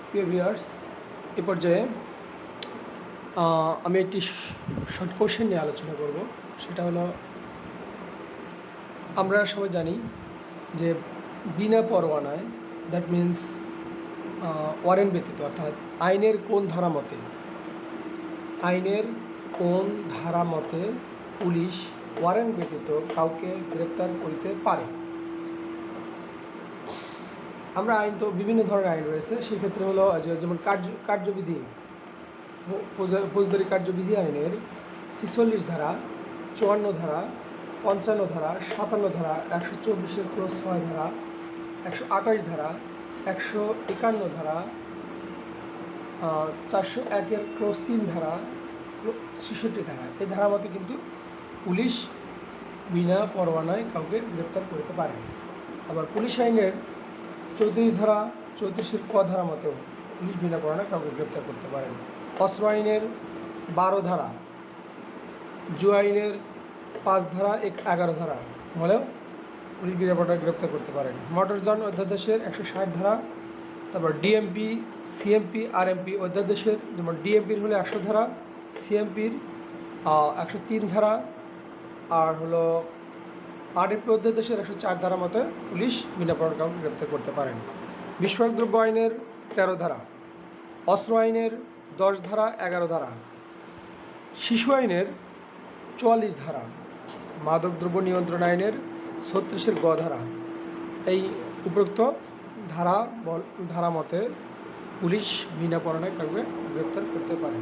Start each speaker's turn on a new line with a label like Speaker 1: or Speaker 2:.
Speaker 1: প্রিয় ভিউয়ার্স, এ পর্যায়ে আমি একটি শর্ট কোশ্চেন নিয়ে আলোচনা করব। সেটা হলো, আমরা সবাই জানি যে বিনা পরোয়ানায়, দ্যাট মিন্স ওয়ারেন্ট ব্যতীত, অর্থাৎ আইনের কোন ধারা মতে পুলিশ ওয়ারেন্ট ব্যতীত কাউকে গ্রেপ্তার করিতে পারে। আমরা আইন তো বিভিন্ন ধরনের আইন রয়েছে, সেক্ষেত্রে হলো যেমন কার্যবিধি, ফৌজদারি কার্যবিধি আইনের 46 ধারা, 54 ধারা, 55 ধারা, 57 ধারা, 124 ক্লোজ 6 ধারা, 128 ধারা, 151 ধারা, 401 ক্লোজ 3 ধারা, 66 ধারা, এই ধারা মতে কিন্তু পুলিশ বিনা পরোয়ানায় কাউকে গ্রেপ্তার করতে পারে। আবার পুলিশ আইনের 34 ধারা, 34 ক ধারা মতেও পুলিশ বিনা পরোয়ানায় কাউকে গ্রেপ্তার করতে পারেন। অস্ত্র আইনের 12 ধারা, জুয়া আইনের 5 ধারা, 11 ধারা হলেও পুলিশ বিনা পরোয়ানায় গ্রেপ্তার করতে পারেন। মোটরযান অধ্যাদেশের 160 ধারা, তারপর ডিএমপি, সিএমপি, আরএমপি অধ্যাদেশের, যেমন ডিএমপির হলে 100 ধারা, সিএমপির 103 ধারা, আর হলো আরএমপি অধ্যাদেশের 104 ধারা মতে পুলিশ বিনা পরোয়ানায় কাউকে গ্রেপ্তার করতে পারেন। বিস্ফোরক দ্রব্য আইনের 13 ধারা, অস্ত্র আইনের 10 ধারা, 11 ধারা, শিশু আইনের 44 ধারা, মাদকদ্রব্য নিয়ন্ত্রণ আইনের 36 গ ধারা, এই উপরোক্ত ধারা মতে পুলিশ বিনা পরোয়ানায় কাউকে গ্রেপ্তার করতে পারে।